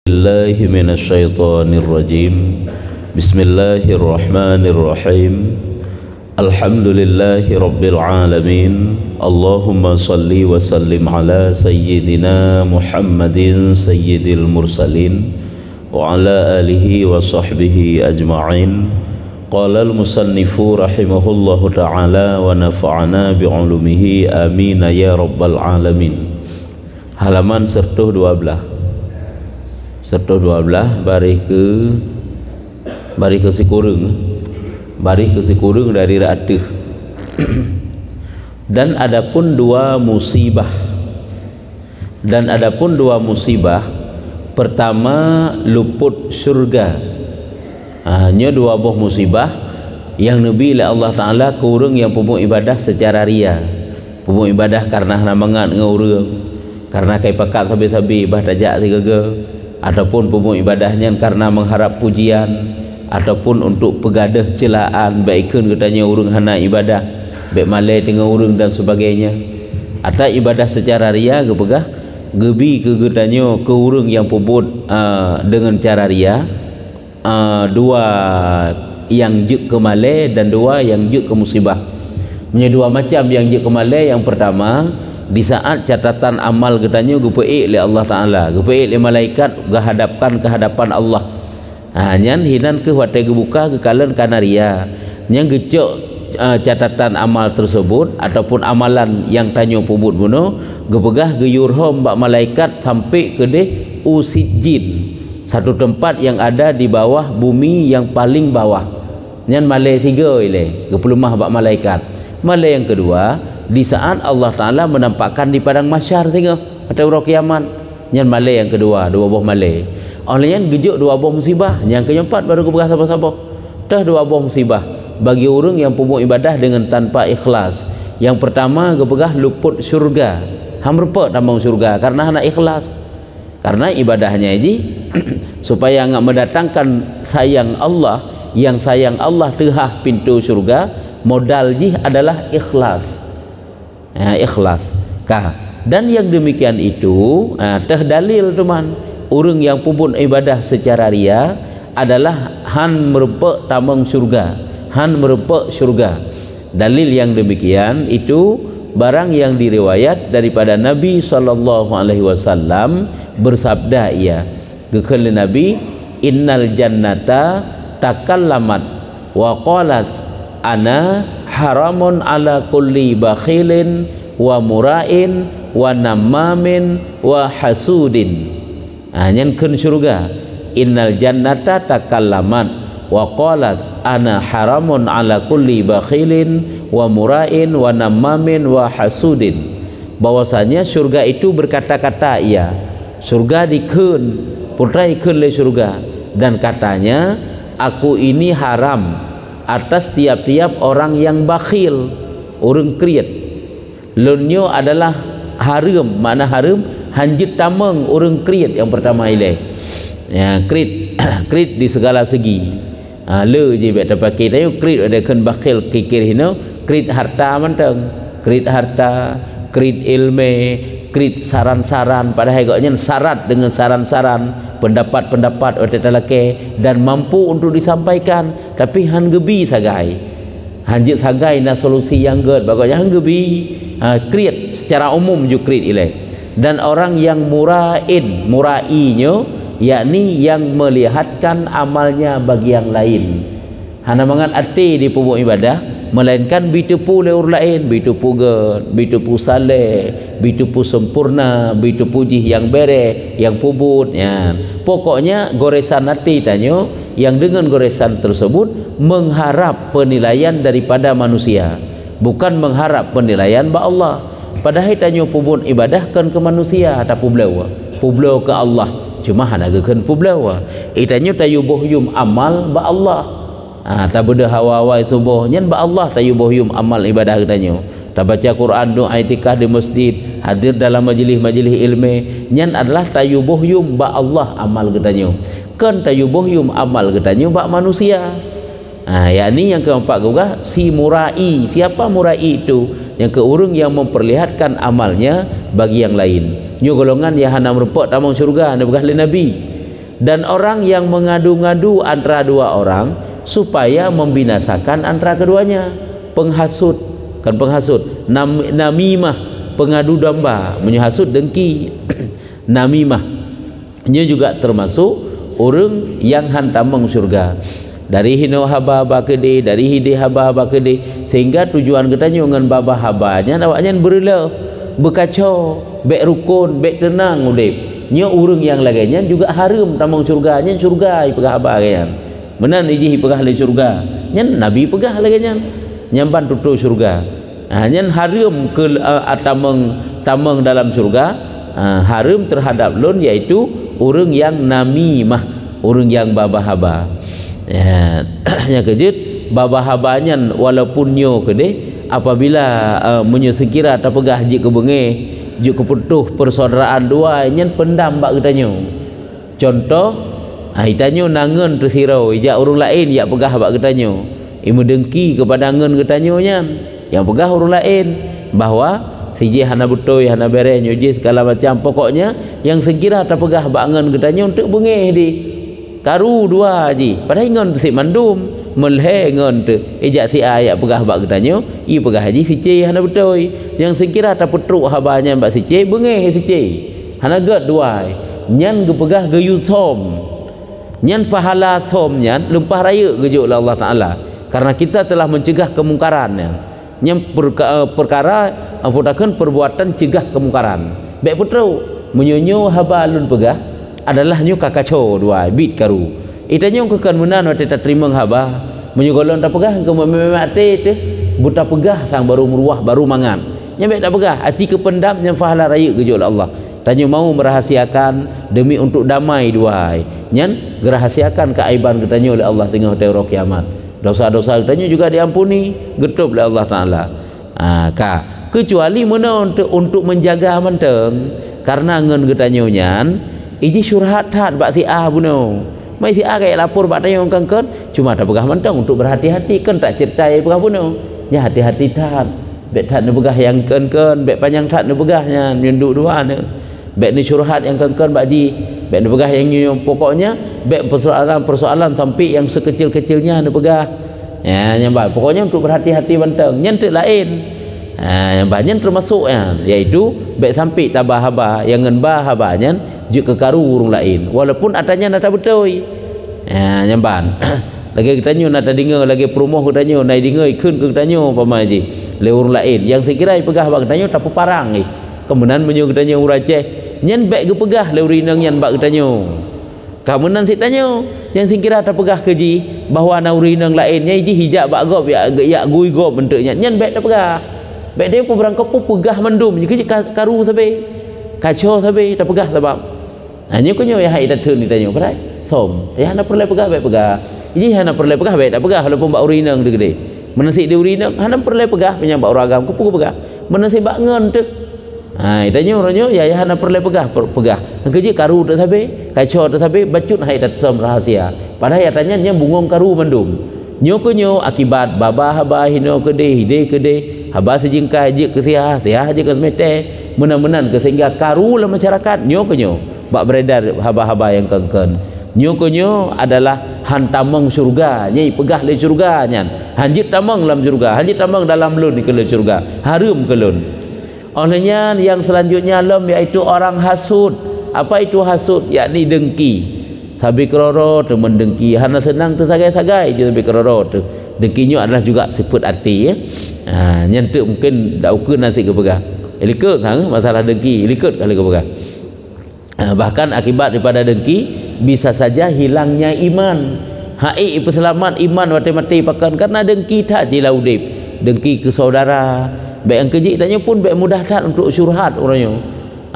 الله من الشيطان الرجيم بسم الله الرحمن الرحيم الحمد لله رب العالمين اللهم صل وسلم على سيدنا محمد سيد المرسلين وعلى آله وصحبه أجمعين قال المصنف رحمه الله تعالى ونفعنا بعلومه آمين يا رب العالمين. Halaman 112 baris ke sekurang dari ratuh. Dan adapun dua musibah pertama luput syurga. Hanya dua buah musibah yang Nabi oleh Allah Ta'ala ke orang yang pembuat ibadah secara ria, pembuat ibadah karena namangat dengan orang, karena kai pakat sabi-sabi bah tajak tiga-tiga, ataupun pembuat ibadahnya karena mengharap pujian, ataupun untuk pegadah celaan baikkan katanya orang hana ibadah baik malai dengan orang dan sebagainya, atau ibadah secara ria ke pegah gebi ke katanya ke orang yang pembuat dengan cara ria. Dua yang juk ke malai dan dua yang juk ke musibah. Punya dua macam yang juk ke malai. Yang pertama, di saat catatan amal katanya gepeik oleh Allah Ta'ala, gepeik oleh malaikat, kehadapan Allah. Nyan hinan ke watai gebuka ke kalian kanaria yang gecok catatan amal tersebut ataupun amalan yang tanya pubut bunuh gepegah geyurhom bak malaikat sampai ke deh usijin, satu tempat yang ada di bawah bumi yang paling bawah. Nyan malai tiga ile gepelumah bak malaikat. Malai yang kedua, di saat Allah Ta'ala menampakkan di padang mahsyar tengok atau orang kiamat. Nyan malai yang kedua, dua buah malai. Oleh yang gejuk dua buah musibah. Yang keempat baru kepegah siapa-siapa. Dah dua buah musibah bagi orang yang pembuat ibadah dengan tanpa ikhlas. Yang pertama kepegah luput syurga. Hamrepek tambang syurga karena anak ikhlas. Karena ibadahnya ini supaya enggak mendatangkan sayang Allah, yang sayang Allah tehah pintu syurga, modal jih adalah ikhlas. Ikhlas. Dan yang demikian itu teh dalil teman, orang yang pun ibadah secara ria adalah han merempek tamang syurga, han merempek syurga. Dalil yang demikian itu barang yang diriwayat daripada Nabi SAW bersabda ia gekal Nabi, innal jannata takallamat wa qalat ana haramun ala kulli bakhilin wa mura'in wa namamin wa hasudin. Nyan kun syurga, innal jannata takallamat wa qalat ana haramun ala kulli bakhilin wa mura'in wa namamin wa hasudin. Bahwasanya syurga itu berkata-kata ia, surga dikun putrai kun le surga, dan katanya aku ini haram atas tiap-tiap orang yang bakhil, orang kriat. Lunyo adalah haram, mana haram hanjit tamang orang kriat yang pertama ile. Ya, krit di segala segi. Le je bet pakai tayo krit ada kan bakhil kikir hino, krit harta manteng, krit harta, krit ilmu, krit saran-saran, padahal agaknya syarat dengan saran-saran, pendapat-pendapat oleh telake dan mampu untuk disampaikan, tapi han gebi sagai, hanjit sagai na solusi yang ged, bagusnya han gebi krit secara umum juga krit ile. Dan orang yang murainya yakni yang melihatkan amalnya bagi yang lain, hana mangat ati di pembuat ibadah, melainkan bitupu le orang lain, bitupu ged, bitupu saleh, bitupu sempurna, bitupu jih yang bere, yang pubut ya. Pokoknya goresan hati tanyo yang dengan goresan tersebut mengharap penilaian daripada manusia, bukan mengharap penilaian ba Allah. Padahal tanyo pubut ibadah kan ke manusia atau publau ke Allah, cuma hana gekan publau. Itanyo tayubuh yum amal ba Allah. Tak beda hawa-hawa itu bohnya ba Allah tayubuh yum amal ibadah katanya. Tak baca Quran, doa itikah di masjid, hadir dalam majlis-majlis ilmu, nyan adalah tayubuh yum ba Allah amal katanya. Kan tayubuh yum amal katanya ba manusia. Yakni yang keempat juga si murai. Siapa murai itu? Yang ke orang yang memperlihatkan amalnya bagi yang lain. Nyo golongan yang hana merempok tamang syurga, anda berkah Nabi. dan orang yang mengadu-ngadu antara dua orang supaya membinasakan antara keduanya. Penghasut, kan penghasut. Namimah, pengadu domba, menyahasut dengki. Namimah nya juga termasuk orang yang hantamang surga. Dari hino haba-haba kede, dari hide haba-haba kede, sehingga tujuan katanya dengan baba habanya awaknya berela, berkacau, bek rukun, bek tenang udip. Nya urang yang lainnya juga harum tamang surga, nya surga pegah haba kan. Menan iji pegah le surga. Nya nabi pegah lainnya. Nyamban tutu surga. Nya harum ke tamang dalam surga, harum terhadap lon yaitu urang yang namimah, urang yang baba haba. Ya, yang kejut baba habanya walaupun nyo kede apabila menyekira atau pegah jik ke benge jik ke putuh persaudaraan dua nyen pendam bak ketanyo. Contoh itanyo nangen tersirau ijak orang lain yak pegah bak ketanyo. Imu dengki kepada ngen ketanyo nyan yang pegah orang lain bahwa siji hana butoi hana bereh nyuji segala macam, pokoknya yang sekira atau pegah bak ngen ketanyo untuk benge di karu dua ji padahal ngon si mandum melhe ngon tu ejak si ayak pegah bak ketanyo i pegah haji si ce hana betoi yang sekira ta putruk habanya bak si ce bengeh si ce hana gad dua nyan ge pegah ge yusom nyan pahala som nyan lempah raya gejuk Allah Taala karena kita telah mencegah kemungkaran nyan perkara amputakeun perbuatan cegah kemungkaran bek putruk menyonyo haba alun pegah adalah nyu kakaco dua bit karu itanya kekan menan wate tak terima haba menyugolon tak pegah ke memate tu buta pegah sang baru meruah baru mangan nyambe tak pegah aci kependam yang fahala raya gejol Allah tanya mau merahasiakan demi untuk damai dua nyan gerahasiakan keaiban katanya oleh Allah tengah hari kiamat dosa-dosa katanya juga diampuni getup oleh Allah Taala kecuali mana untuk menjaga menteng karena ngen katanya nyan iji syurhat hat bak si ah buno mai si ah kayak lapor bak tanya orang kan cuma tak pegah mentang untuk berhati-hati kan tak cerita pegah buno nya hati-hati tat bek tat ne pegah yang kan bek panjang tat ne pegahnya nyunduk dua ne bek ni syurhat yang kan bak ji bek ne pegah yang pokoknya bek persoalan sampai yang sekecil-kecilnya ne pegah ya nyambal pokoknya untuk berhati-hati mentang nyentek lain yang banyak termasuk yaitu baik sampai tabah haba yang ngenbah habanya juk ke karu urung lain walaupun adanya nata betul yang ban lagi kita nyu nata dengar lagi promoh kita nyu nai dengar ikun ke kita nyu pama ji le urung lain yang sekira pegah bak kita nyu tak parang kemudian menyu kita nyu uraceh nyen baik ke pegah le urinang nyen bak kita nyu kemudian sik tanya yang sekira tak pegah keji bahwa na urinang lainnya ji hijab bak gop ya gui gop bentuknya nyen baik tak pegah baik dia pun berangkap pun pegah mendum jadi karu sampai kacau sampai tak pegah sebab hanya kunyo yang hai datun ditanya pada som ya hana perlu pegah baik pegah ini hana perlu pegah baik tak pegah walaupun bak urinang tu gede menasik dia urinang hana perlu pegah penyang bak uragam ku pegah menasik bak ngen tu ditanya orangnya ya hana perlu pegah kerja karu tak sampai kacau tak sampai bacut hai datum rahasia padahal ya tanya nya bungong karu mendum nyo akibat baba haba hino kede hide kede haba sejingkai je ke tiah je ke semete menan-menan ke sehingga karu lah masyarakat nyo bak beredar haba-haba yang kengken nyo adalah hantamang surga nyai pegah le surga nyan hanjit tamang dalam surga hanjit tamang dalam lun ke le surga harum ke lun olehnya yang selanjutnya lam iaitu orang hasud apa itu hasud yakni dengki sabi keroro tu mendengki hana senang tu sagai-sagai je sabi keroro tu dengkinya adalah juga sifat hati nyentuk mungkin dak ukur nanti ke pegah likut masalah dengki likut kali ke pegah bahkan akibat daripada dengki bisa saja hilangnya iman hai peselamat iman mati-mati pakan karena dengki tak je laudip dengki ke saudara baik yang kejik tanya pun baik mudah tak untuk syurhat orangnya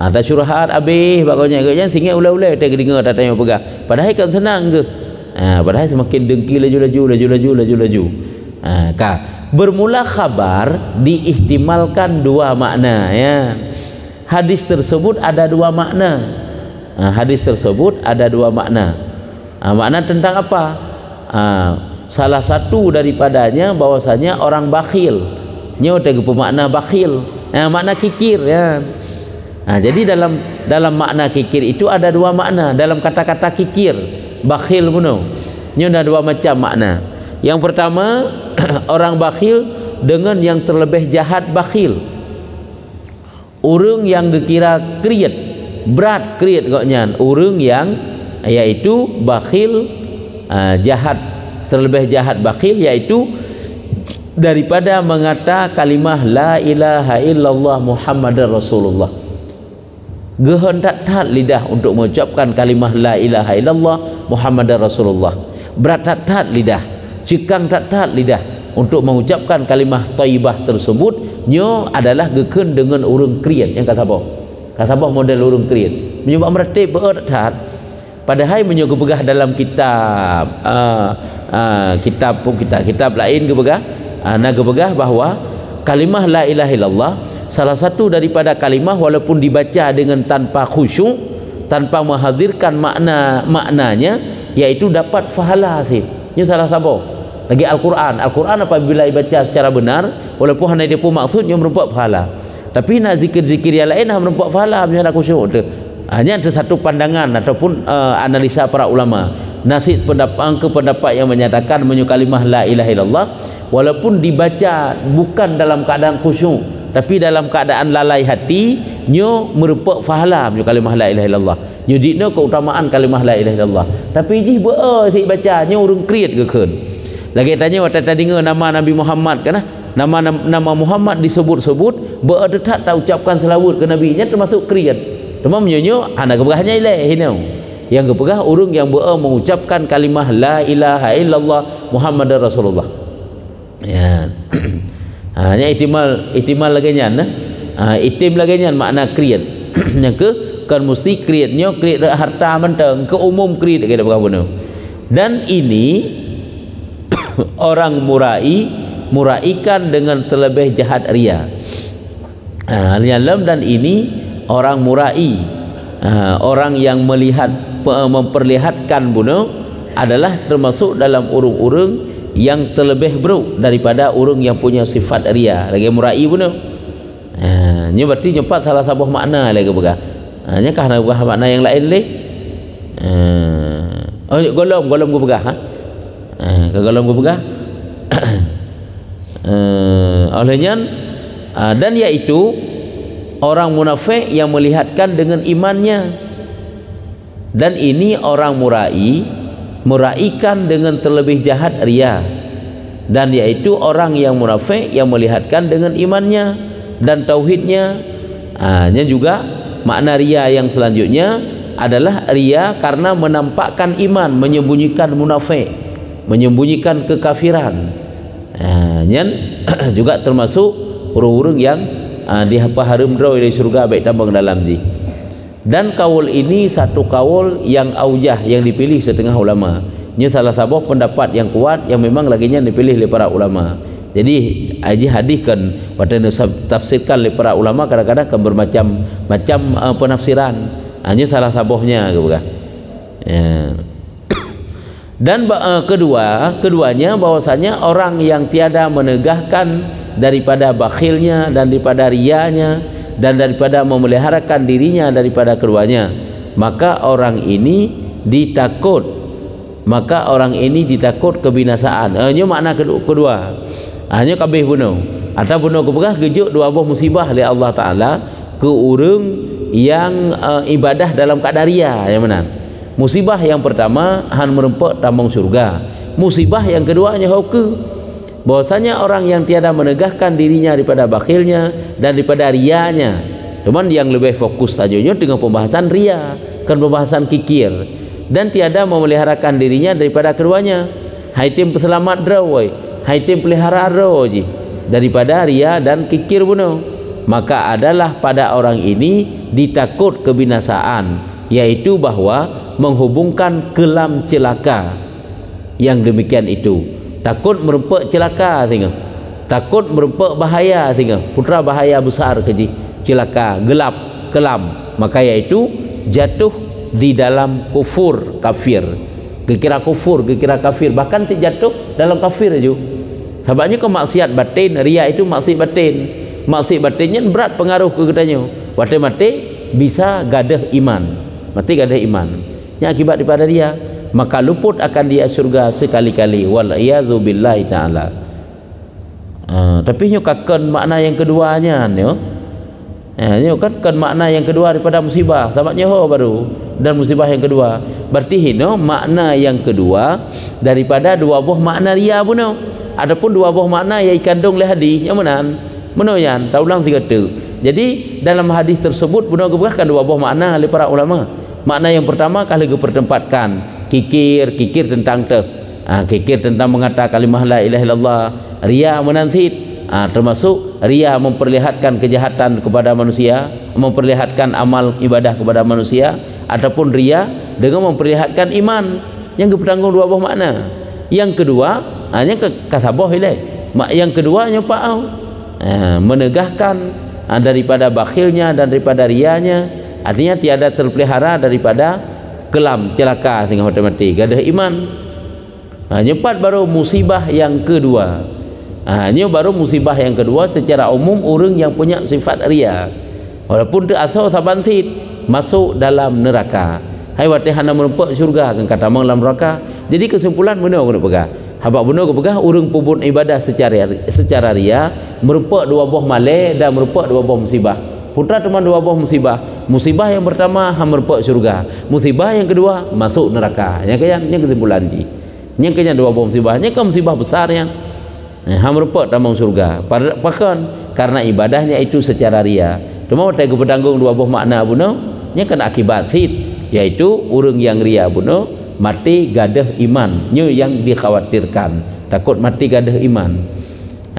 ada syurhat habis bagusnya kejang sehingga ulai-ulai tak dengar tak tanya pegah padahal kan senang ke padahal semakin dengki laju bermula khabar diihtimalkan dua makna ya hadis tersebut ada dua makna makna tentang apa salah satu daripadanya bahwasanya orang bakhil nyo tege pemakna bakhil makna kikir ya Jadi dalam makna kikir itu ada dua makna. Dalam kata-kata kikir, bakhil puno, ini ada dua macam makna. Yang pertama, orang bakhil dengan yang terlebih jahat bakhil. Orang yang dikira kriat, berat kriat koknya. Orang yang yaitu bakhil jahat, terlebih jahat bakhil, yaitu daripada mengata kalimah la ilaha illallah Muhammadar Rasulullah. Gehendak tak lidah untuk mengucapkan kalimah la ilaha illallah Muhammadar Rasulullah. Berat tak lidah, cikang tak lidah untuk mengucapkan kalimah thayyibah tersebut. Nyo adalah geken dengan orang kriat yang kata apa model orang kriat menyebab meratib berat tak. Padahal menyogo begah dalam kitab kitab lain gebegah gebegah bahawa kalimah la ilaha illallah salah satu daripada kalimah walaupun dibaca dengan tanpa khusyuk, tanpa menghadirkan maknanya, yaitu dapat pahala sih. Ini salah satu lagi Al-Quran apabila dibaca secara benar walaupun hanya dia pun maksudnya merupakan pahala, tapi nak zikir-zikir yang lain merupakan pahala punya khusyuk. Hanya ada satu pandangan ataupun analisa para ulama, nasib pendapat yang menyatakan kalimah la ilaha illallah walaupun dibaca bukan dalam keadaan khusyuk tapi dalam keadaan lalai hati, nyo merupakan pahala kalimah la ilaha illallah. Nyo dikna keutamaan kalimah la ilaha illallah. Tapi jih si baca nyo urang kriat geken. Lagi tanya waktu tadi nama Nabi Muhammad kan, nama Muhammad disebut-sebut berada tak ucapkan selawat ke Nabi nya termasuk kriat. Cuma menyo anak keberahnya ilaih hino. Yang keberah urang yang mengucapkan kalimah la ilaha illallah Muhammadar Rasulullah. Ya. Hanya ihtimal lagi nya itim lagi nya makna kriat. Yang ke kan mesti kriatnya kriat harta menteng ke umum kriat kita berapa. Dan ini orang muraikan dengan terlebih jahat ria. Dan ini orang murai, orang yang memperlihatkan bunuh adalah termasuk dalam urung-urung yang terlebih buruk daripada orang yang punya sifat ria. Lagi murai bunuh. Ini berarti jumpa salah satu makna lagi begah. Hanya kah nak begah makna yang lain leh? Golom gue begah. Golom gue begah. Olehnya dan yaitu orang munafik yang melihatkan dengan imannya. Dan ini orang muraikan dengan terlebih jahat ria. Dan yaitu orang yang munafik yang melihatkan dengan imannya dan tauhidnya. Nya juga makna ria yang selanjutnya adalah ria karena menampakkan iman, menyembunyikan munafik, menyembunyikan kekafiran. Nya juga termasuk urung-urung yang diharum draw dari surga baik tambang dalam di. Dan kaul ini satu kaul yang aujah yang dipilih setengah ulama. Ini salah satu pendapat yang kuat yang memang laginya dipilih oleh para ulama. Jadi hadiskan pada tafsirkan oleh para ulama kadang-kadang kan bermacam-macam penafsiran. Ini salah satunya gitu. Ya. Dan keduanya bahwasanya orang yang tiada menegahkan daripada bakhilnya dan daripada rianya dan daripada memeliharakan dirinya daripada keduanya, maka orang ini ditakut kebinasaan. Hanya makna kedua. Hanya kabeh bunuh atau bunuh keberah gejuk dua buah musibah oleh Allah Taala ke urang yang ibadah dalam keadaan ria. Yang mana? Musibah yang pertama han merempak tambang surga. Musibah yang keduanya hoke, bahwasanya orang yang tiada menegahkan dirinya daripada bakhilnya dan daripada rianya. Cuman yang lebih fokus tajuknya dengan pembahasan ria, kan pembahasan kikir, dan tiada memeliharakan dirinya daripada keduanya. Haitim peselamat drawai, haitim pelihara rawi daripada ria dan kikir bunuh. Maka adalah pada orang ini ditakut kebinasaan, yaitu bahwa menghubungkan kelam celaka. Yang demikian itu takut merempak celaka sehingga takut merempak bahaya sehingga putra bahaya besar keji celaka gelap kelam, maka yaitu jatuh di dalam kufur kafir, kekira kafir, bahkan jatuh dalam kafir aja. Sebabnya ke maksiat batin, ria itu maksiat batin. Maksiat batinnya berat pengaruh ke katanya. Waktu mati bisa gadah iman, mati gadah iman. Yang akibat daripada dia, maka luput akan dia surga sekali-kali. Wal iyadzu billahi taala. Tapi nyo kaken makna yang keduanya nyo. Nyo kan makna yang kedua daripada musibah. Tamatnya ho baru dan musibah yang kedua. Berarti no makna yang kedua daripada dua buah makna ria pun no. Adapun dua buah makna yang dikandung oleh hadis yang menan. Menoyan, tak ulang tiga tu. Jadi dalam hadis tersebut benar keberkan dua buah makna oleh para ulama. Makna yang pertama kalau dipertempatkan kikir tentang kikir tentang mengatakan kalimah la ilaha illallah, ria menantit, termasuk ria memperlihatkan kejahatan kepada manusia, memperlihatkan amal ibadah kepada manusia, ataupun ria dengan memperlihatkan iman. Yang bertanggung dua buah makna. Yang kedua hanya kasabah ilai. Yang kedua hanya pa'au menegahkan daripada bakhilnya dan daripada rianya, artinya tiada terpelihara daripada kelam celaka sehingga mati gadah iman. Nyepat baru musibah yang kedua. Ini baru musibah yang kedua secara umum orang yang punya sifat ria, walaupun dia asal sabantit masuk dalam neraka. Hai watihana merempak syurga kan kata mang dalam neraka. Jadi kesimpulan benar aku nak pegang. Habaq benar aku pegang orang pun ibadah secara ria, merempak dua buah malai dan merempak dua buah musibah. Putra teman dua buah musibah. Musibah yang pertama merempak syurga. Musibah yang kedua masuk neraka. Yang kesimpulan ji. Yang kena dua buah musibah. Yang ke musibah besar yang merempak tamang syurga. Bahkan karena ibadahnya itu secara ria. Cuma kita bertanggung dua buah makna bunuh. Yang kena akibat fit, yaitu orang yang ria bunuh mati gadah iman. Ini yang dikhawatirkan. Takut mati gadah iman.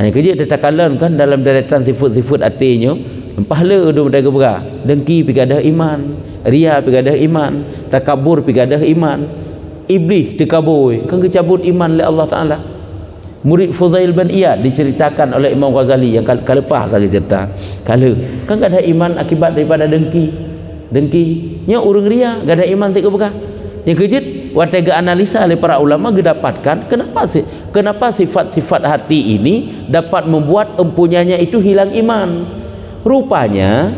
Kerja tetakalan kan dalam deretan sifat-sifat hatinya. Pahala udah mereka berah. Dengki pigadah iman, ria pigadah iman, takabur pigadah iman, iblis dikabui kan kecabut iman oleh Allah Ta'ala. Murid Fuzail bin Iyad diceritakan oleh Imam Ghazali yang kalepah lagi cerita. Kalau kan gak ada iman akibat daripada dengkinya orang ria gak ada iman tak berkah. Yang kejut watega analisa oleh para ulama didapatkan kenapa sifat-sifat hati ini dapat membuat empunyanya itu hilang iman. Rupanya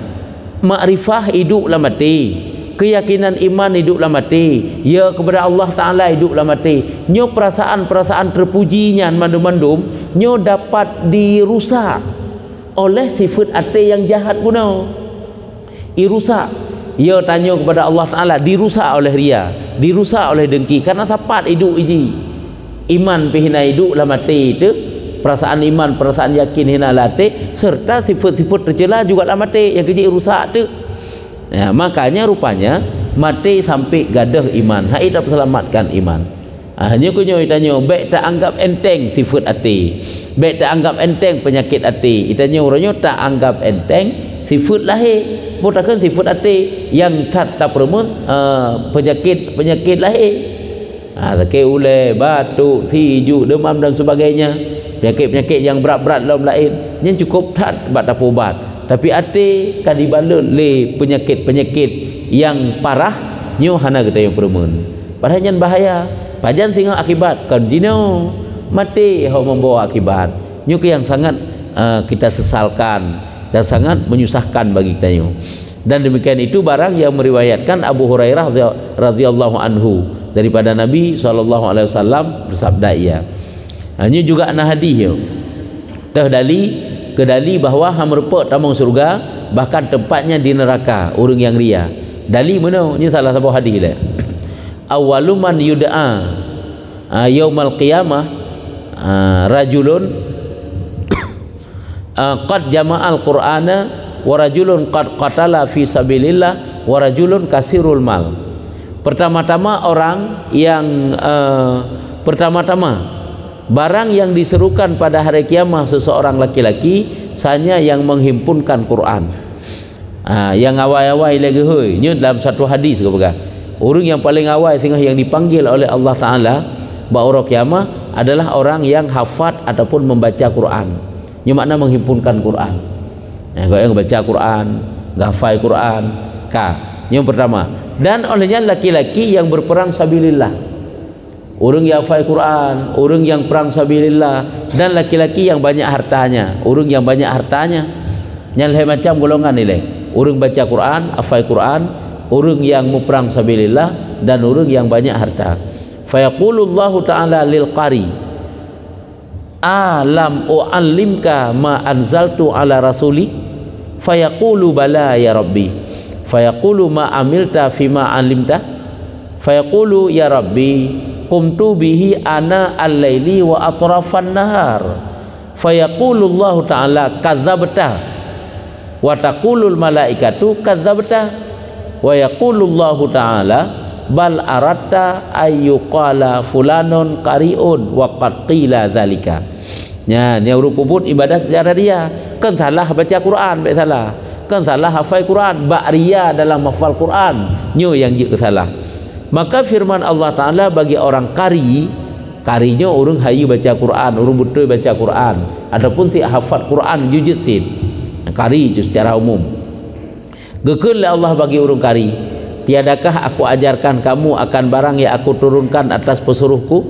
makrifah hiduplah mati, keyakinan iman hiduplah mati, ya kepada Allah Ta'ala hiduplah mati. Nyo perasaan-perasaan terpujinya mandum-mandum nyo dapat dirusak oleh sifat hati yang jahat pun. Irusak, ya tanya kepada Allah Ta'ala, dirusak oleh ria, dirusak oleh dengki, karena sapat hidup iji iman pihina hiduplah mati itu. Perasaan iman, perasaan yakin hina latih, serta sifat-sifat tercela juga lah mati yang kecil rusak tu. Ya, makanya rupanya mati sampai gadah iman. Hai tak selamatkan iman. Hanya kunyo tanya, baik tak anggap enteng sifat hati, baik tak anggap enteng penyakit hati. Itanya orangnya tak anggap enteng sifat lahir. Putakan sifat hati yang tak perlu penyakit lahir. Sakit ulai, batuk, siju, demam dan sebagainya. Penyakit-penyakit yang berat-berat dalam lain yang cukup tak buat apa ubat, tapi hati kan dibalut le penyakit-penyakit yang parah nyo hana kita yang permen padahal yang bahaya pajan sehingga akibat kan dino mati hau membawa akibat nyo ke yang sangat kita sesalkan dan sangat menyusahkan bagi kita nyo. Dan demikian itu barang yang meriwayatkan Abu Hurairah radhiyallahu anhu daripada Nabi SAW bersabda ia. Ini juga ana hadis yo. Dah kedali bahawa hang merepek tamang surga, bahkan tempatnya di neraka orang yang ria. Dali mana? Ini salah satu hadis lah. Awaluman yud'a yaumal qiyamah rajulun qad jama'al qur'ana wa rajulun qad qatala fi sabilillah wa rajulun kasirul mal. Pertama-tama orang yang barang yang diserukan pada hari kiamat seseorang laki-laki hanya yang menghimpunkan Quran. Yang awal-awal lagi hoi. Ini dalam satu hadis ke bukan? Orang yang paling awal sehingga yang dipanggil oleh Allah Ta'ala bahwa kiamat adalah orang yang hafad ataupun membaca Quran. Ini makna menghimpunkan Quran. Kalau yang baca Quran, hafal Quran, yang pertama. Dan olehnya laki-laki yang berperang sabilillah. Orang yang hafal Quran, orang yang perang sabilillah, dan laki-laki yang banyak hartanya. Orang yang banyak hartanya yang lain macam golongan ni. orang baca Quran, hafal Quran, orang yang muperang sabilillah, dan orang yang banyak harta. Fayaqulullahu ta'ala lil qari alam u'allimka ma anzaltu ala rasuli fayaqulu bala ya rabbi fayaqulu ma amilta fima alimta fayaqulu ya rabbi qumtu bihi ana al-laili wa atrafan nahar fayaqulullahu ta'ala kadzabta wa taqulul malaikatu kadzabta wa yaqulullahu ta'ala bal aratta ayyuqala fulanun qari'un wa qad qila zalika. Ya, ni urut ibadah secara dia. Kan salah baca Quran, baik salah. Kan salah hafal Quran, bak ria dalam hafal Quran. Nyo yang je salah. Maka firman Allah Taala bagi orang qari, qarinya orang hayu baca Quran, orang betul baca Quran. Adapun si hafal Quran jujud sin. Qari itu secara umum. Gekeun Allah bagi orang qari. Tiadakah aku ajarkan kamu akan barang yang aku turunkan atas pesuruhku?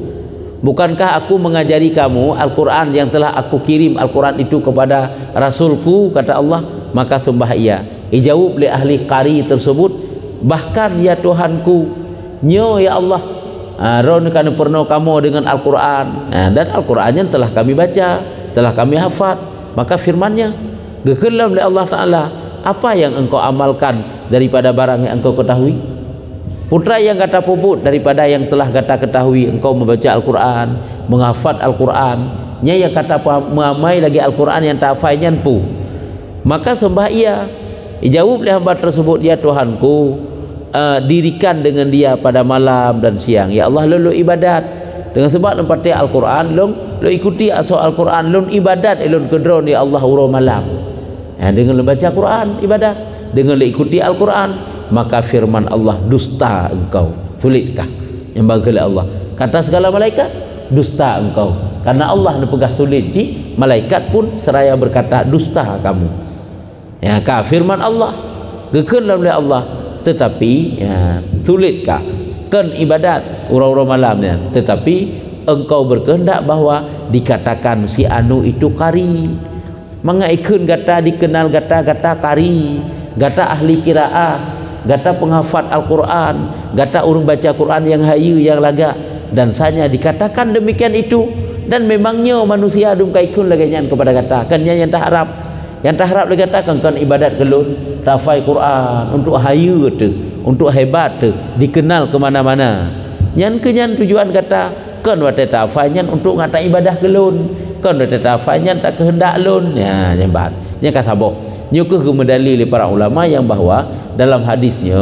Bukankah aku mengajari kamu Al-Quran yang telah aku kirim Al-Quran itu kepada Rasulku, kata Allah. Maka sembah ia. Dijawab oleh ahli qari tersebut, bahkan ya Tuhanku, nyo ya Allah, ron kan pernah kamu dengan Al-Quran, dan Al-Qurannya telah kami baca, telah kami hafal. Maka firmannya, gekelam oleh Allah Ta'ala, apa yang engkau amalkan daripada barang yang engkau ketahui? Putra yang kata puput daripada yang telah kata ketahui, engkau membaca Al-Quran, menghafal Al-Quran, nya yang kata mengamai lagi Al-Quran yang tak hafalnya pu. Maka sembah ia. Dijawab oleh hamba tersebut, ya Tuhanku, dirikan dengan dia pada malam dan siang. Ya Allah, lu ibadat dengan sebab nempati Al-Quran, lu ikuti asal Al-Quran, lu ibadat elun kedron ya Allah uro malam. Dengan membaca Quran ibadat, dengan ikuti Al-Quran. Maka firman Allah, dusta engkau. Sulitkah yang bagi Allah? Kata segala malaikat, dusta engkau. Karena Allah nepegah sulit di malaikat pun seraya berkata dusta kamu. Ya, firman Allah gekeun oleh Allah, tetapi ya, sulitkah kan ibadat urang-urang malamnya, tetapi engkau berkehendak bahwa dikatakan si anu itu qari. Manga ikun gata dikenal gata-gata qari, gata ahli qiraah, gata penghafal Al-Quran, gata urung baca Quran yang hayu yang laga, dan sanya dikatakan demikian itu. Dan memangnya manusia dum kaikun lagi nyan kepada gata kan yang tak harap, yang tak harap lagi katakan kan ibadat gelun tafai Quran untuk hayu tu, untuk hebat tu, dikenal ke mana-mana. Nyan kenyan tujuan kata kan wate tafai nyan untuk ngata ibadah gelun, kan wate tafai nyan tak kehendak lun. Ya nyambat nya kasabok nyukuh ke medali oleh para ulama yang bahwa dalam hadisnya,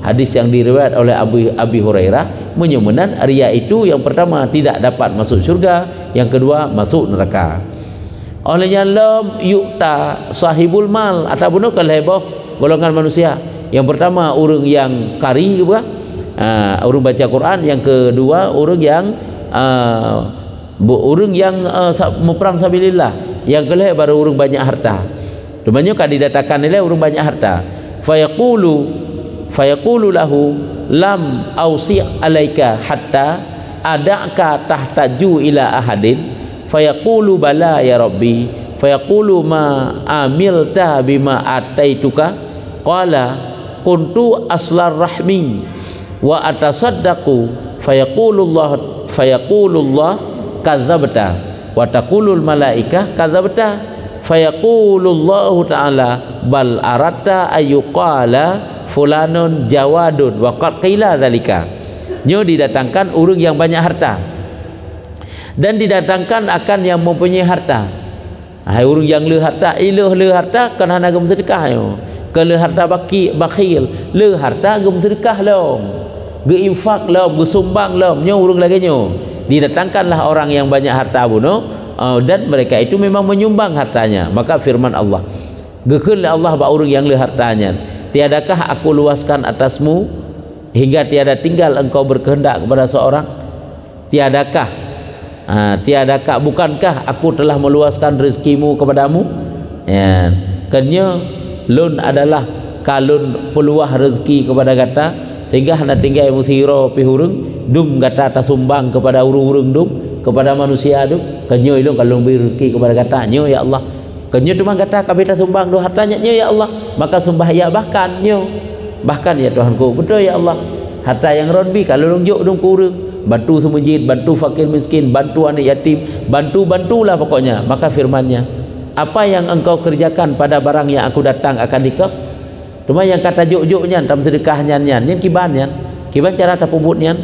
hadis yang diriwayat oleh Abi Hurairah, menyumenan ria itu yang pertama tidak dapat masuk syurga, yang kedua masuk neraka. Olehnya lam yukta sahibul mal atau bunuh kalheboh golongan manusia. Yang pertama orang yang qari juga, orang baca Quran. Yang kedua orang yang meperang sabilillah. Yang kelih baru orang banyak harta. Sebenarnya kan didatakan oleh orang banyak harta. Fayaqulu lahu lam ausi' alaika hatta adaka tahtaju ila ahadin fayaqulu bala ya rabbi fayaqulu ma amilta bima ataituka qala kuntu aslar rahmi wa atasaddaqu fayaqulullah kadzabta wa taqulul malaikah kadzabta fayaqulullahu ta'ala bal aratta ayyuqala fulanun jawadun wa qad qila zalika. Nyo didatangkan orang yang banyak harta dan didatangkan akan yang mempunyai harta. Hai orang yang le harta, le harta kan hana gem sedekah yo. Ke le harta bakhil, le harta gem sedekah lom. Ge infak lom, ge sumbang lom, nyo urang lagi nyo. Didatangkanlah orang yang banyak harta buno. Dan mereka itu memang menyumbang hartanya. Maka firman Allah, gekeun Allah ba urang yang le hartanya, tiadakah aku luaskan atasmu hingga tiada tinggal engkau berkehendak kepada seorang? Tiadakah bukankah aku telah meluaskan rezekimu kepadamu? Ya, kenya lun adalah kalun peluah rezeki kepada gata, sehingga hendak tinggal musiro pihurung dum gata tasumbang kepada urung-urung dum, kepada manusia dum. Kenyo ilung kalau beri rezeki kepada kata nyo ya Allah, Kenyo tu kata kami tak sumbang doa hartanya ya Allah, maka sumbah ya bahkan ya Tuhanku, betul ya Allah, harta yang rodbi kalau longjok dong kurang, bantu semujid, bantu fakir miskin, bantu anak yatim, bantulah pokoknya. Maka firman-Nya, apa yang engkau kerjakan pada barang yang aku datang akan dikau. Cuma yang kata juk-juknya dalam sedekahnya nyan kiban cara tapubutnya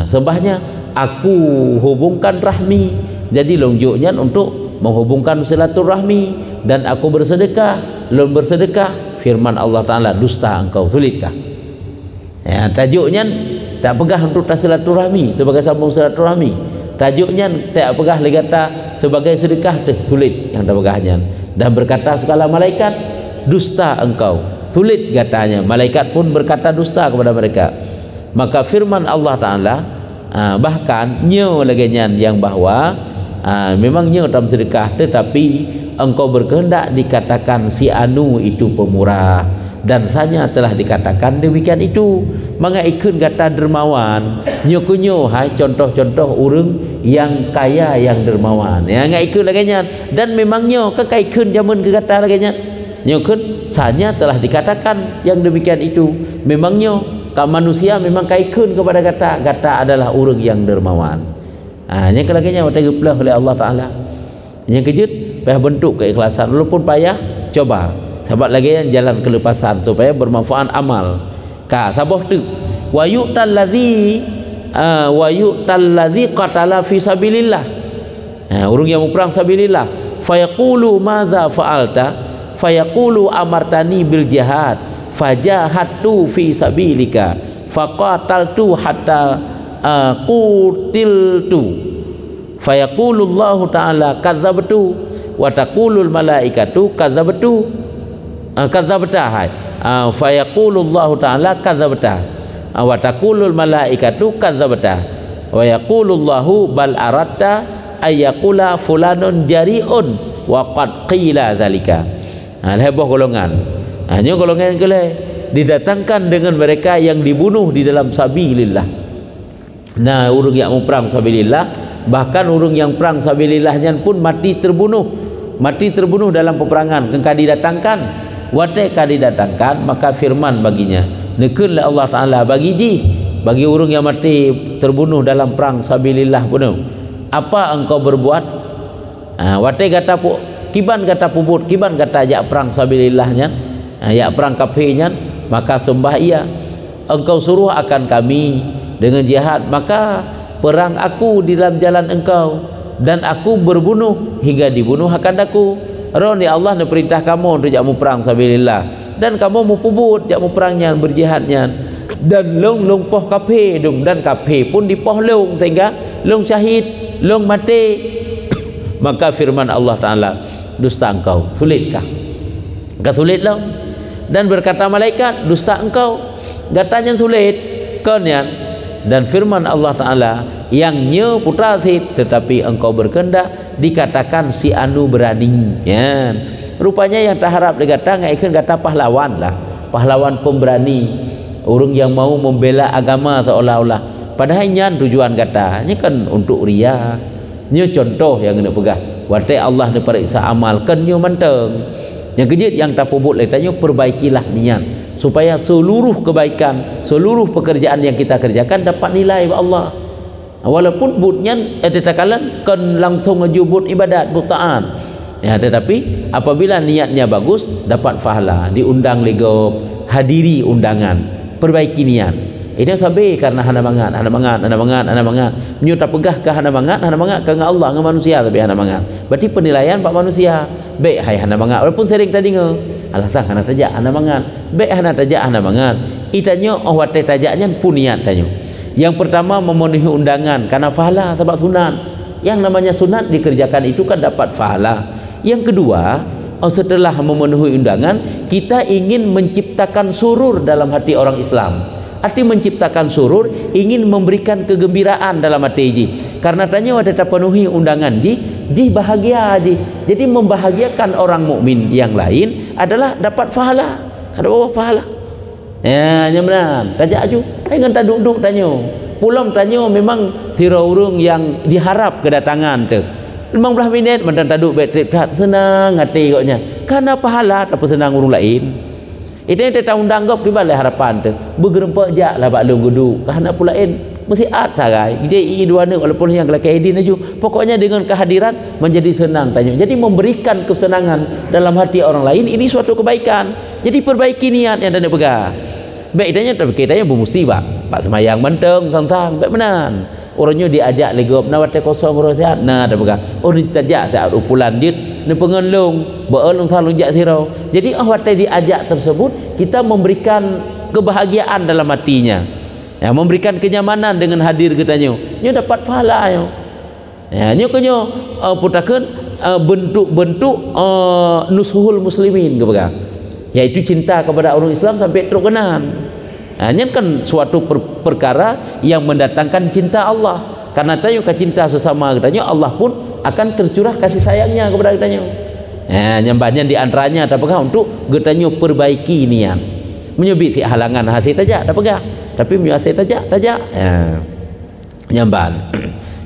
sembahnya aku hubungkan rahmi, jadi longjoknya untuk menghubungkan silaturahmi, dan aku bersedekah, firman Allah Ta'ala, dusta engkau, sulitkah? Ya, tajuknya tak pegah untuk silaturahmi sebagai sambung silaturahmi, tajuknya tak pegah legata sebagai sedekah, sulit yang tak pegahnya. Dan berkata segala malaikat, dusta engkau, sulit katanya, malaikat pun berkata dusta kepada mereka. Maka firman Allah Ta'ala bahkan nyo lagi yang bahwa memangnya dalam sedekah, tetapi engkau berkehendak dikatakan si anu itu pemurah, dan sanya telah dikatakan demikian itu. Maka ikun kata dermawan nyo hai contoh-contoh orang yang kaya yang dermawan ya, nggak ikun lagi nya. Dan memangnya ikun zaman ke kata lagi nya nyokun sanya telah dikatakan yang demikian itu. Memangnya manusia memang kaikun kepada kata adalah orang yang dermawan. Yang kelaganya waktu geplah oleh Allah Ta'ala. Yang kejut payah bentuk keikhlasan, walaupun payah coba sahabat lagi yang jalan kelepasan supaya bermanfaat amal. Sabah tu wa yu'tal ladzi qatala fi sabilillah. Orang yang berperang sabilillah, fayaqulu madza fa'alta, fayaqulu amartani bil jihad fajahatu fi sabilika faqataltu hatta qutiltu, fayaqulullahu ta'ala kadzabtu wa taqulul malaikatu kadzabtu kadzabta hai fayaqulullahu ta'ala kadzabta wa taqulul malaikatu kadzabta wa yaqulullahu bal aratta ayyaqula fulanun jari'un wa qad qila zalika. Heboh golongan hanya golongan kele didatangkan dengan mereka yang dibunuh di dalam sabilillah. Nah, orang yang perang sabilillah, bahkan orang yang perang sabilillahnya pun mati terbunuh dalam peperangan kengka didatangkan, wateka didatangkan, maka firman baginya, nekunlah Allah Ta'ala bagi orang yang mati terbunuh dalam perang sabilillah pun, apa engkau berbuat? Watai kata kiban kata pubut, kiban kata jak perang sabilillahnya, jak perang kafirnya, maka sembah ia, engkau suruh akan kami dengan jihad, maka perang aku di dalam jalan engkau, dan aku berbunuh hingga dibunuh akan aku. Roni Allah nak perintah kamu untuk jamu perang sabilillah, dan kamu mau pubut jamu perangnya, berjihadnya, dan long poh kafir dong, dan kafir pun dipoh long sehingga long syahid, long mati. Maka firman Allah Ta'ala, dusta engkau, sulitkah? Enggak sulit lah. Dan berkata malaikat, dusta engkau, katanya sulit konyan. Dan firman Allah Ta'ala, yang nyo putra sid, tetapi engkau berkehendak dikatakan si anu berani ya. Rupanya yang tak harap dikata ngaikan kata pahlawan lah, pahlawan pemberani, orang yang mau membela agama seolah-olah, padahal nyan tujuan katanya kan untuk ria. Nyo contoh yang kena pegah watai Allah ni periksa amal kan nyo manteng. Yang kejut yang tak pubut letanya, perbaikilah niat supaya seluruh kebaikan, seluruh pekerjaan yang kita kerjakan dapat nilai Allah. Walaupun butnya tetakalan kan langsung ngejubut ibadat butaan ya, tetapi apabila niatnya bagus dapat pahala, diundang legop, hadiri undangan, perbaiki niat. Ini sampai karena hana mangat menyu tak pegah ke hana mangat ke Allah dengan manusia, tapi hana mangat berarti penilaian pak manusia baik hai hana mangat, walaupun sering tadi alah sang hana tajak hana mangat baik hana tajak hana mangat itanya wate tajaknya pun niat tanyo. Yang pertama memenuhi undangan karena pahala sebab sunat, yang namanya sunat dikerjakan itu kan dapat pahala. Yang kedua, setelah memenuhi undangan kita ingin menciptakan surur dalam hati orang Islam. Arti menciptakan surur, ingin memberikan kegembiraan dalam hati ji. Karena tanya ada penuhi undangan ji bahagia ji. Jadi membahagiakan orang mukmin yang lain adalah dapat pahala. Kada bawa pahala. Ya, nyamran. Tajak aju. Ai ngan duduk tanya. Pulang tanya memang sira urung yang diharap kedatangan tu. 15 minit mentang taduk bateri senang hati koknya. Karena pahala apa senang orang lain. Itu yang kita undang kau kibal harapan tu. Bergerempak jak lah bak long gudu. Karena pula mesti sarai. Jadi dua ni walaupun yang kelaki idin aju. Pokoknya dengan kehadiran menjadi senang tanya. Jadi memberikan kesenangan dalam hati orang lain ini suatu kebaikan. Jadi perbaiki niat yang anda pegang. Baik tanya kita bermusti pak semayang menteng sang-sang baik menan. Orangnya diajak legop na wate kosong rosiat na ada pegang. Oh ditajak saat upulan dit ni pengenlung beulung salung jak sirau. Jadi wate diajak tersebut kita memberikan kebahagiaan dalam hatinya. Ya, memberikan kenyamanan dengan hadir katanya. Nyo dapat pahala yo. Ya, nyo kenyo putakeun bentuk-bentuk nusuhul muslimin ke pegang. Yaitu cinta kepada orang Islam sampai terkenan. Hanya kan suatu perkara yang mendatangkan cinta Allah. Karena tanya cinta sesama katanya Allah pun akan tercurah kasih sayangnya kepada katanya. Nyambahnya di antaranya apakah untuk katanya perbaiki niat. Menyubit si halangan hasil tajak tak pegang. Tapi hasil tajak. Nyambah.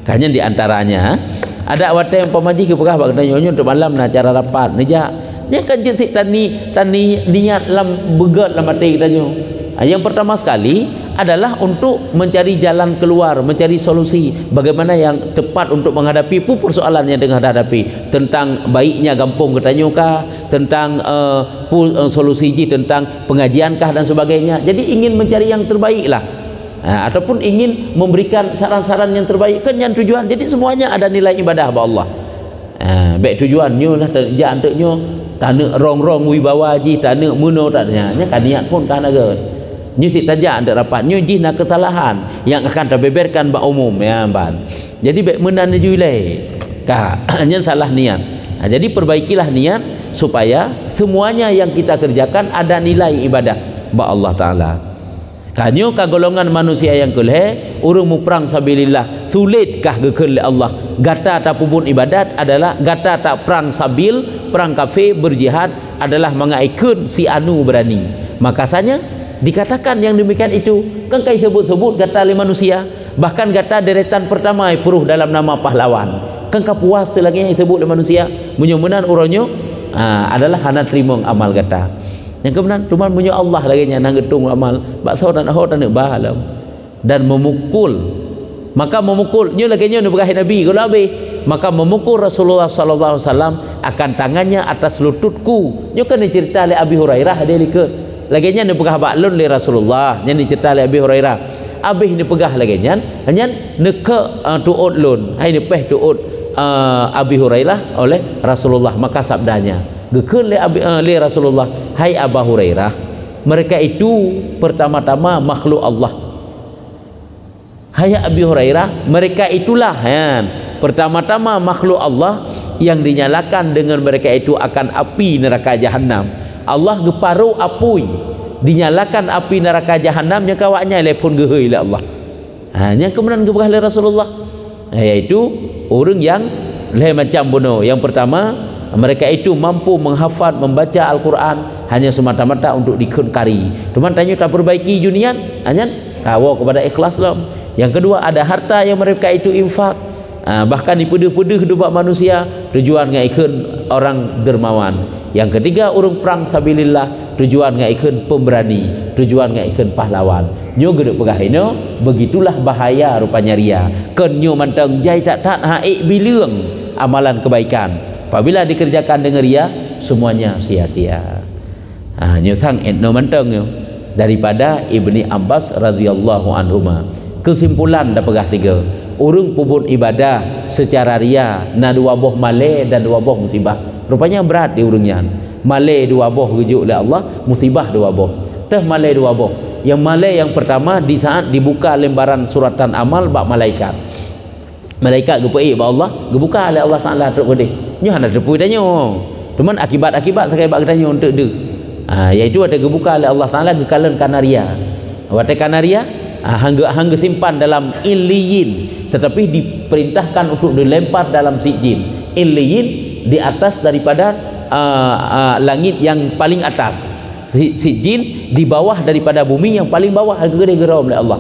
Kanya di antaranya ada awak yang pemaji ke pegah katanya untuk malam nak cara rapat nejak. Nya kan jetik tani niat lam begat lam hati katanya. Yang pertama sekali adalah untuk mencari jalan keluar, mencari solusi bagaimana yang tepat untuk menghadapi persoalan yang tengah hadapi, tentang baiknya gampung katanya kah, tentang solusi tentang pengajian kah dan sebagainya. Jadi ingin mencari yang terbaik lah. Ataupun ingin memberikan saran-saran yang terbaik kan yang tujuan. Jadi semuanya ada nilai ibadah bagi Allah. Baik tujuannya lah terjak untuknya tanah rong-rong wibawa ji tanah muno taknya kan niat pun kan agak nyusi tajak anda rapat nyuji nak kesalahan yang akan terbeberkan bak umum ya ban. Jadi baik menan julai kah hanya salah niat. Jadi perbaikilah niat supaya semuanya yang kita kerjakan ada nilai ibadah bak Allah Taala. Kanyo ka golongan manusia yang keleh urung muprang sabilillah sulitkah gekeun Allah gata tak pupun ibadat adalah gata tak perang sabil perang kafir berjihad adalah mengaikun si anu berani. Makasanya dikatakan yang demikian itu kan kai sebut-sebut gata le manusia bahkan gata deretan pertama peruh dalam nama pahlawan kan ka puas tu lagi yang disebut le manusia munyo-munan uronyo adalah hana terima amal gata. Yang kemudian cuma punya Allah lagi yang nanggetung amal bakso dan ahot dan bahalam dan memukul maka memukulnya lagi nya berkah Nabi kalau habis maka memukul Rasulullah sallallahu alaihi wasallam akan tangannya atas lututku nya kan cerita le Abi Hurairah dia likut lagi nya berkah baklun le Rasulullah nya cerita le Abi Hurairah habis ni pegah lagi nya hanya neke tuut lun hai ni peh tuut Abi Hurairah oleh Rasulullah maka sabdanya gekeun le Rasulullah hai Abu Hurairah mereka itu pertama-tama makhluk Allah. Hai Abi Hurairah mereka itulah pertama-tama makhluk Allah yang dinyalakan dengan mereka itu akan api neraka jahanam. Allah geparu apui dinyalakan api neraka jahanam nya kawaknya lepun geheuy le Allah. Hanya kemudian gebah le Rasulullah yaitu orang yang le macam bunuh. Yang pertama mereka itu mampu menghafal membaca Al-Quran hanya semata-mata untuk dikengkari. Cuma tanya tak perbaiki junian hanya kawo kepada ikhlas lah. Yang kedua ada harta yang mereka itu infak bahkan dipeduh-peduh dua manusia tujuan ngaikun orang dermawan. Yang ketiga urung perang sabilillah tujuan ngaikun pemberani tujuan ngaikun pahlawan. Nyo geduk pegahino begitulah bahaya rupanya ria. Ken nyo manteng jai tak haik bileung amalan kebaikan. Apabila dikerjakan dengan ria semuanya sia-sia. Nyusang etno manteng daripada Ibni Abbas radhiyallahu anhuma. Kesimpulan dah pegah tiga. Urung pupun ibadah secara ria na dua boh male dan dua boh musibah. Rupanya berat di urungnya. Male dua boh rujuk oleh Allah, musibah dua boh. Teh male dua boh. Yang male yang pertama di saat dibuka lembaran suratan amal bak malaikat. Malaikat gepei ba Allah, gebuka oleh Allah Taala teruk gede. Nyo hendak terpui tanya. Cuman akibat-akibat sakai bak tanya untuk de. Iaitu ada gebuka oleh Allah Taala gekalan kanaria. Wate kanaria hangga simpan dalam illiyin tetapi diperintahkan untuk dilempar dalam sijin. Illiyin di atas daripada langit yang paling atas. Sijin di bawah daripada bumi yang paling bawah harga gede geram oleh Allah.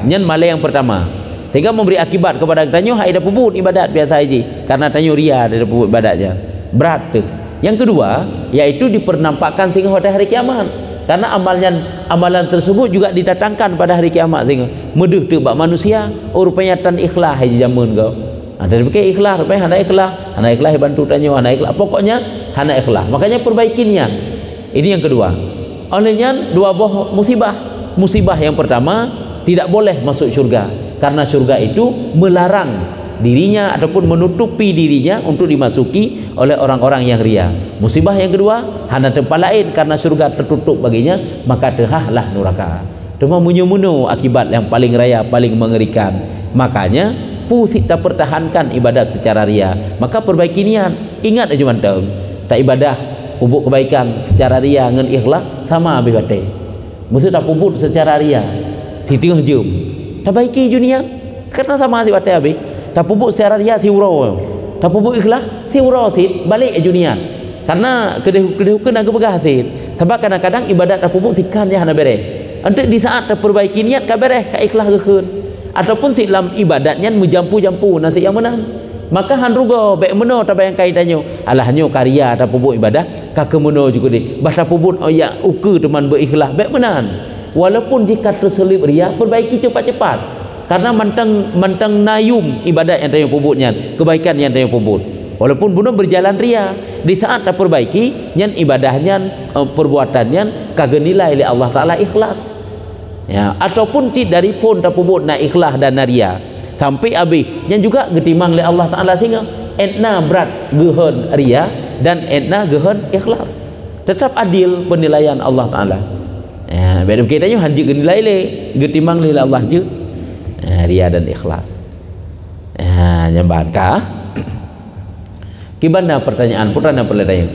Nyen male yang pertama. sehingga memberi akibat kepada tanya hai dah puput ibadat biasa haji karena tanya ria dia puput ibadatnya berat tu. Yang kedua iaitu dipernampakkan sehingga pada hari kiamat, karena amalan tersebut juga didatangkan pada hari kiamat sehingga meduh tu bak manusia rupanya tan ikhlas haji zaman kau dari fikir ikhlas rupanya hana ikhlas bantu tanya hana ikhlas, pokoknya hana ikhlas, makanya perbaiki niat. Ini yang kedua. Olehnya dua buah musibah yang pertama tidak boleh masuk syurga karena syurga itu melarang dirinya ataupun menutupi dirinya untuk dimasuki oleh orang-orang yang ria. Musibah yang kedua hana tempat lain karena syurga tertutup baginya, maka tehahlah neraka. Cuma munyu-munyu akibat yang paling raya, paling mengerikan. Makanya pusik tak pertahankan ibadat secara ria, maka perbaiki niat. Ingat aja mantap tak ibadah pupuk kebaikan secara ria dengan ikhlas sama habis batai. Mesti tak pupuk secara ria di tengah jam tak baiki dunia karena sama habis batai habis. Tak pupuk secara ria siurau, tak pupuk ikhlas siurau sit balik dunia karena kedeh nak kepegah sit. Sebab kadang-kadang ibadat tak pupuk sikan dia hana beres. Untuk di saat terperbaiki niat ka beres ka ikhlas keun ataupun silam ibadatnya menjampu-jampu nasi yang menang, maka han ruga baik meno tak bayang kaitannya alahnya karya tak pupuk ibadah ka kemeno juga di bahasa pupuk ya ukur teman berikhlas baik menan, walaupun jika terselip ria perbaiki cepat-cepat karena mantang nayum ibadat yang tanya pupuknya kebaikan yang tanya pupuk, walaupun bunuh berjalan ria di saat tak perbaiki nyan ibadahnya perbuatannya kagak nilai oleh Allah Ta'ala ikhlas ya, ataupun ti dari pun tak pupuk nak ikhlas dan ria sampai habis yang juga getimang oleh Allah Ta'ala sehingga etna berat gehon ria dan etna gehon ikhlas tetap adil penilaian Allah Ta'ala ya, beda kitanya hanji genilai le getimang oleh Allah je ya, ria dan ikhlas ya, nyamban kah kibanda pertanyaan putana pertanyaan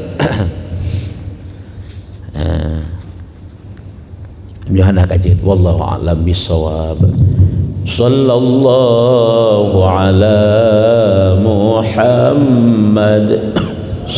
Johanna kajian wallahu a'lam bissawab. Sallallahu ala Muhammad